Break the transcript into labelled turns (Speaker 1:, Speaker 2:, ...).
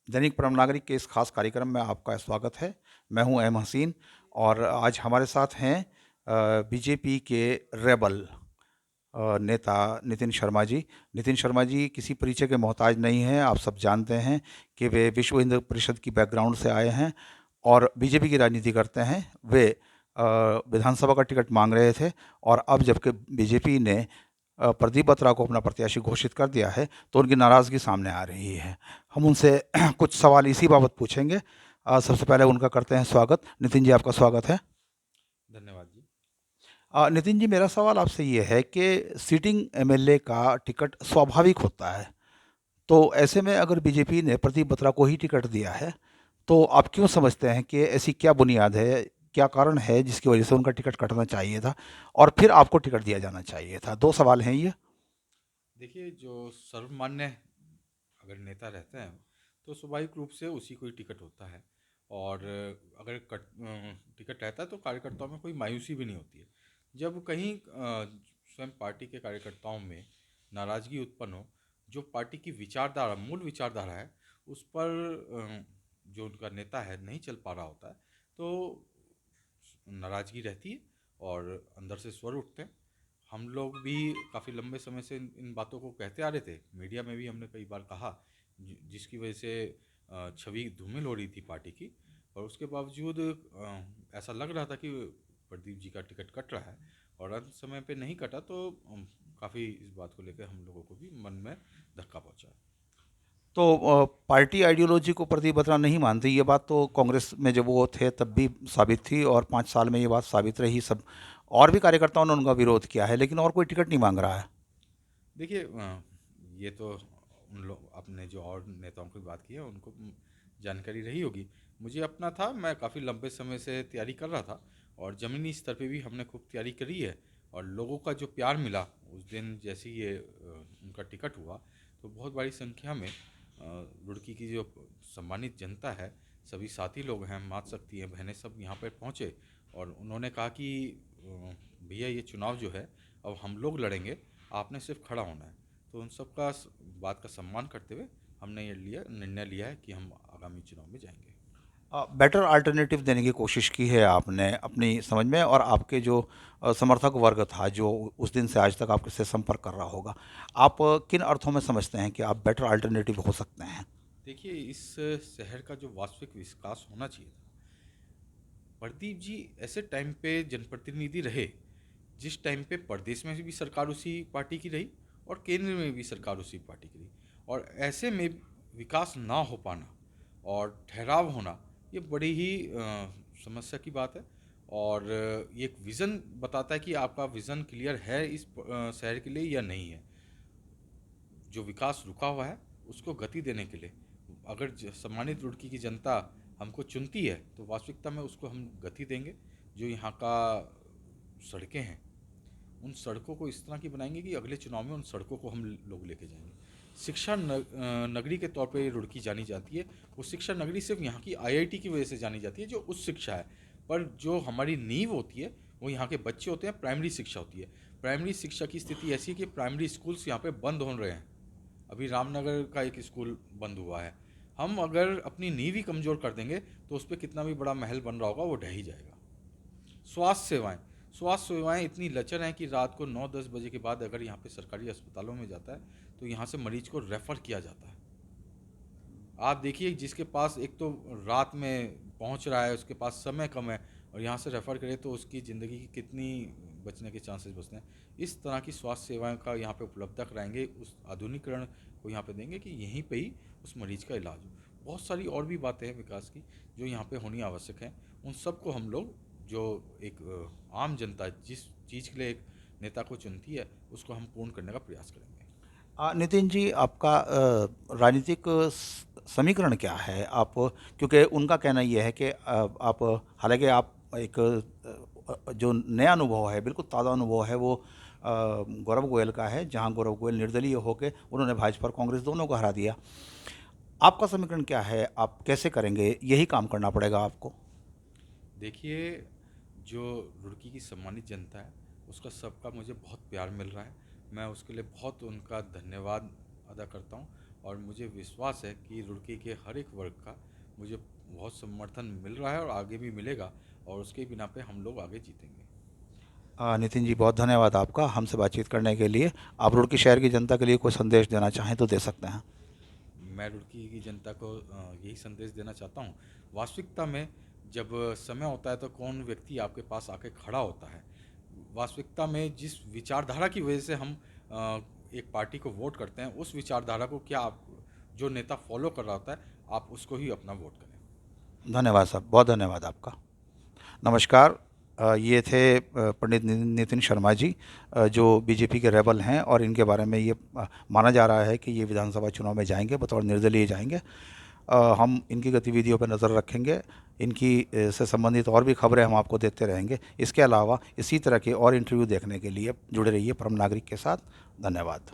Speaker 1: दैनिक परम नागरिक के इस खास कार्यक्रम में आपका स्वागत है। मैं हूं एम हसीन और आज हमारे साथ हैं बीजेपी के रेबल नेता नितिन शर्मा जी। नितिन शर्मा जी किसी परिचय के मोहताज नहीं हैं। आप सब जानते हैं कि वे विश्व हिंदू परिषद की बैकग्राउंड से आए हैं और बीजेपी की राजनीति करते हैं। वे विधानसभा का टिकट मांग रहे थे और अब जबकि बीजेपी ने प्रदीप बत्रा को अपना प्रत्याशी घोषित कर दिया है तो उनकी नाराज़गी सामने आ रही है। हम उनसे कुछ सवाल इसी बाबत पूछेंगे। सबसे पहले उनका करते हैं स्वागत। नितिन जी, आपका स्वागत है।
Speaker 2: धन्यवाद जी।
Speaker 1: नितिन जी, मेरा सवाल आपसे ये है कि सिटिंग एमएलए का टिकट स्वाभाविक होता है, तो ऐसे में अगर बीजेपी ने प्रदीप बत्रा को ही टिकट दिया है तो आप क्यों समझते हैं कि ऐसी क्या बुनियाद है, क्या कारण है जिसकी वजह से उनका टिकट कटना चाहिए था और फिर आपको टिकट दिया जाना चाहिए था? दो सवाल हैं ये।
Speaker 2: देखिए, जो सर्वमान्य अगर नेता रहते हैं, तो स्वाभाविक रूप से उसी को ही टिकट होता है। और अगर टिकट रहता है तो कार्यकर्ताओं में कोई मायूसी भी नहीं होती है। जब कहीं स्वयं पार्टी के कार्यकर्ताओं में नाराज़गी उत्पन्न हो, जो पार्टी की विचारधारा, मूल विचारधारा है, उस पर जो उनका नेता है नहीं चल पा रहा होता है, तो नाराज़गी रहती है और अंदर से स्वर उठते हैं। हम लोग भी काफ़ी लंबे समय से इन बातों को कहते आ रहे थे। मीडिया में भी हमने कई बार कहा, जिसकी वजह से छवि धूमिल हो रही थी पार्टी की। और उसके बावजूद ऐसा लग रहा था कि प्रदीप जी का टिकट कट रहा है और अंत समय पे नहीं कटा, तो काफ़ी इस बात को लेकर हम लोगों को भी मन में धक्का पहुंचा।
Speaker 1: तो पार्टी आइडियोलॉजी को प्रदीप बत्रा नहीं मानती, ये बात तो कांग्रेस में जब वो थे तब भी साबित थी और 5 साल में ये बात साबित रही। सब और भी कार्यकर्ताओं ने उनका विरोध किया है, लेकिन और कोई टिकट नहीं मांग रहा है।
Speaker 2: देखिए, ये तो उन लोग, अपने जो और नेताओं की बात की है उनको जानकारी रही होगी। मुझे अपना था, मैं काफ़ी लंबे समय से तैयारी कर रहा था और ज़मीनी स्तर पे भी हमने खूब तैयारी करी है। और लोगों का जो प्यार मिला उस दिन, जैसे ही ये उनका टिकट हुआ, तो बहुत बड़ी संख्या में रुड़की की जो सम्मानित जनता है, सभी साथी लोग हैं, मातृशक्ति हैं, बहनें, सब यहाँ पर पहुँचे। और उन्होंने कहा कि भैया, ये चुनाव जो है अब हम लोग लड़ेंगे, आपने सिर्फ खड़ा होना है। तो उन सब का बात का सम्मान करते हुए हमने ये निर्णय लिया है कि हम आगामी चुनाव में जाएंगे।
Speaker 1: बेटर अल्टरनेटिव देने की कोशिश की है आपने अपनी समझ में, और आपके जो समर्थक वर्ग था जो उस दिन से आज तक आपके से संपर्क कर रहा होगा, आप किन अर्थों में समझते हैं कि आप बेटर अल्टरनेटिव हो सकते हैं?
Speaker 2: देखिए, इस शहर का जो वास्तविक विकास होना चाहिए था, प्रदीप जी ऐसे टाइम पे जनप्रतिनिधि रहे जिस टाइम पे प्रदेश में भी सरकार उसी पार्टी की रही और केंद्र में भी सरकार उसी पार्टी की रही। और ऐसे में विकास ना हो पाना और ठहराव होना, ये बड़ी ही समस्या की बात है। और ये एक विज़न बताता है कि आपका विज़न क्लियर है इस शहर के लिए या नहीं है। जो विकास रुका हुआ है उसको गति देने के लिए, अगर सम्मानित रुड़की की जनता हमको चुनती है, तो वास्तविकता में उसको हम गति देंगे। जो यहाँ का सड़कें हैं, उन सड़कों को इस तरह की बनाएंगे कि अगले चुनाव में उन सड़कों को हम लोग लेके जाएंगे। शिक्षा नगरी के तौर पे ये रुड़की जानी जाती है। वो शिक्षा नगरी सिर्फ यहाँ की आईआईटी की वजह से जानी जाती है, जो उच्च शिक्षा है। पर जो हमारी नींव होती है, वो यहाँ के बच्चे होते हैं, प्राइमरी शिक्षा होती है। प्राइमरी शिक्षा की स्थिति ऐसी है कि प्राइमरी स्कूल्स यहाँ पे बंद हो रहे हैं। अभी रामनगर का एक स्कूल बंद हुआ है। हम अगर अपनी नींव ही कमज़ोर कर देंगे, तो उस पर कितना भी बड़ा महल बन रहा होगा, वो ढह ही जाएगा। स्वास्थ्य सेवाएं इतनी लचर हैं कि रात को 9-10 बजे के बाद अगर यहाँ पे सरकारी अस्पतालों में जाता है, तो यहाँ से मरीज को रेफ़र किया जाता है। आप देखिए, जिसके पास एक तो रात में पहुँच रहा है, उसके पास समय कम है, और यहाँ से रेफ़र करे तो उसकी ज़िंदगी की कितनी बचने के चांसेस बचते हैं। इस तरह की स्वास्थ्य सेवाएं का यहाँ पे उपलब्धता कराएंगे, उस आधुनिकीकरण को यहाँ पे देंगे कि यहीं पे ही उस मरीज का इलाज हो। बहुत सारी और भी बातें हैं विकास की जो यहाँ पे होनी आवश्यक है। उन सबको हम लोग, जो एक आम जनता जिस चीज़ के लिए एक नेता को चुनती है, उसको हम पूर्ण करने का प्रयास करेंगे।
Speaker 1: नितिन जी, आपका राजनीतिक समीकरण क्या है? आप, क्योंकि उनका कहना ये है कि आप, हालांकि आप एक जो नया अनुभव है, बिल्कुल ताज़ा अनुभव है, वो गौरव गोयल का है, जहां गौरव गोयल निर्दलीय होकर उन्होंने भाजपा और कांग्रेस दोनों को हरा दिया। आपका समीकरण क्या है? आप कैसे करेंगे? यही काम करना पड़ेगा आपको।
Speaker 2: देखिए, जो रुड़की की सम्मानित जनता है, उसका सबका मुझे बहुत प्यार मिल रहा है। मैं उसके लिए बहुत उनका धन्यवाद अदा करता हूँ। और मुझे विश्वास है कि रुड़की के हर एक वर्ग का मुझे बहुत समर्थन मिल रहा है और आगे भी मिलेगा, और उसके बिना पे हम लोग आगे जीतेंगे।
Speaker 1: नितिन जी, बहुत धन्यवाद आपका हमसे बातचीत करने के लिए। आप रुड़की शहर की जनता के लिए कोई संदेश देना चाहें तो दे सकते हैं।
Speaker 2: मैं रुड़की की जनता को यही संदेश देना चाहता हूँ, वास्तविकता में जब समय होता है तो कौन व्यक्ति आपके पास आके खड़ा होता है। वास्तविकता में जिस विचारधारा की वजह से हम एक पार्टी को वोट करते हैं, उस विचारधारा को क्या आप जो नेता फॉलो कर रहा होता है, आप उसको ही अपना वोट करें।
Speaker 1: धन्यवाद साहब, बहुत धन्यवाद आपका। नमस्कार। ये थे पंडित नितिन शर्मा जी, जो बीजेपी के रेबल हैं, और इनके बारे में ये माना जा रहा है कि ये विधानसभा चुनाव में जाएंगे, बतौर निर्दलीय जाएंगे। हम इनकी गतिविधियों पर नज़र रखेंगे। इनकी से संबंधित और भी खबरें हम आपको देते रहेंगे। इसके अलावा इसी तरह के और इंटरव्यू देखने के लिए जुड़े रहिए परम नागरिक के साथ। धन्यवाद।